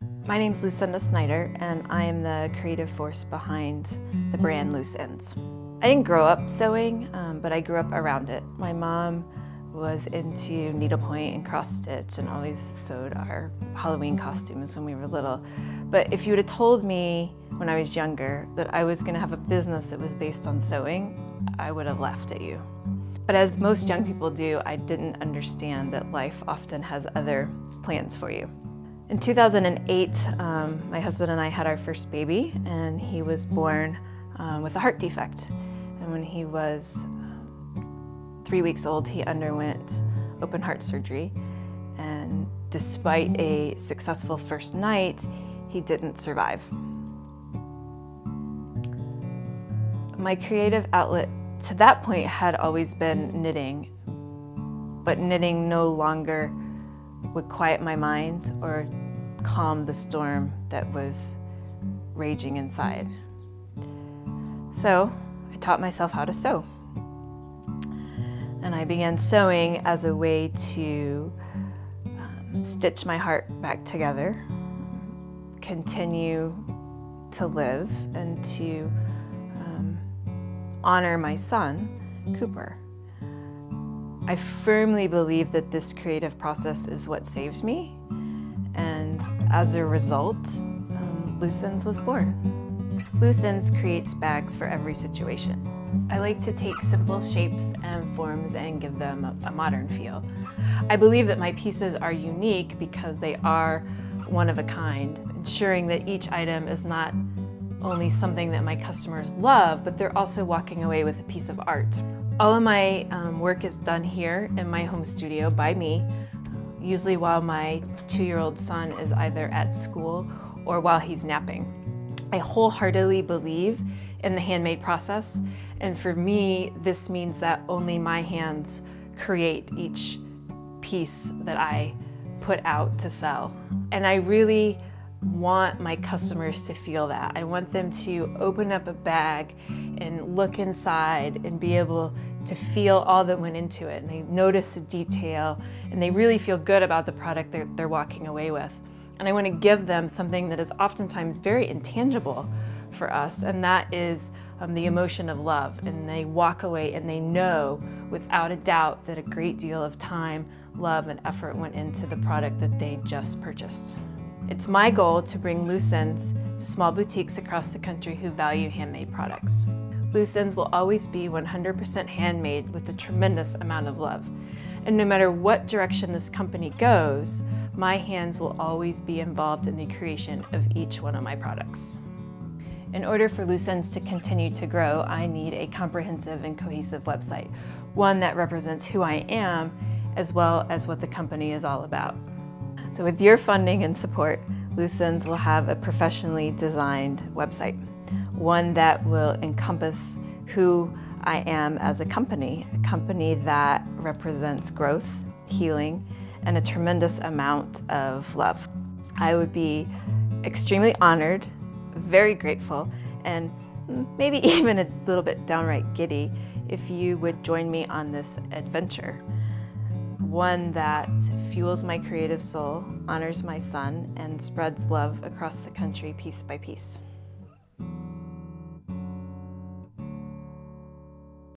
My name's Lucinda Snyder, and I am the creative force behind the brand Lucends. I didn't grow up sewing, but I grew up around it. My mom was into needlepoint and cross stitch and always sewed our Halloween costumes when we were little. But if you would have told me when I was younger that I was going to have a business that was based on sewing, I would have laughed at you. But as most young people do, I didn't understand that life often has other plans for you. In 2008, my husband and I had our first baby, and he was born with a heart defect. And when he was 3 weeks old, he underwent open heart surgery. And despite a successful first night, he didn't survive. My creative outlet to that point had always been knitting, but knitting no longer would quiet my mind or calm the storm that was raging inside. So I taught myself how to sew. And I began sewing as a way to stitch my heart back together, continue to live, and to honor my son, Cooper. I firmly believe that this creative process is what saved me, and as a result, Lucends was born. Lucends creates bags for every situation. I like to take simple shapes and forms and give them a modern feel. I believe that my pieces are unique because they are one of a kind, ensuring that each item is not only something that my customers love, but they're also walking away with a piece of art. All of my work is done here in my home studio by me, usually while my 2-year-old son is either at school or while he's napping. I wholeheartedly believe in the handmade process, and for me, this means that only my hands create each piece that I put out to sell. And I really want my customers to feel that. I want them to open up a bag and look inside and be able to feel all that went into it, and they notice the detail, and they really feel good about the product they're walking away with. And I want to give them something that is oftentimes very intangible for us, and that is the emotion of love. And they walk away and they know without a doubt that a great deal of time, love, and effort went into the product that they just purchased. It's my goal to bring Lucends to small boutiques across the country who value handmade products. Lucends will always be 100% handmade with a tremendous amount of love. And no matter what direction this company goes, my hands will always be involved in the creation of each one of my products. In order for Lucends to continue to grow, I need a comprehensive and cohesive website, one that represents who I am as well as what the company is all about. So with your funding and support, Lucends will have a professionally designed website, one that will encompass who I am as a company that represents growth, healing, and a tremendous amount of love. I would be extremely honored, very grateful, and maybe even a little bit downright giddy if you would join me on this adventure. One that fuels my creative soul, honors my son, and spreads love across the country piece by piece.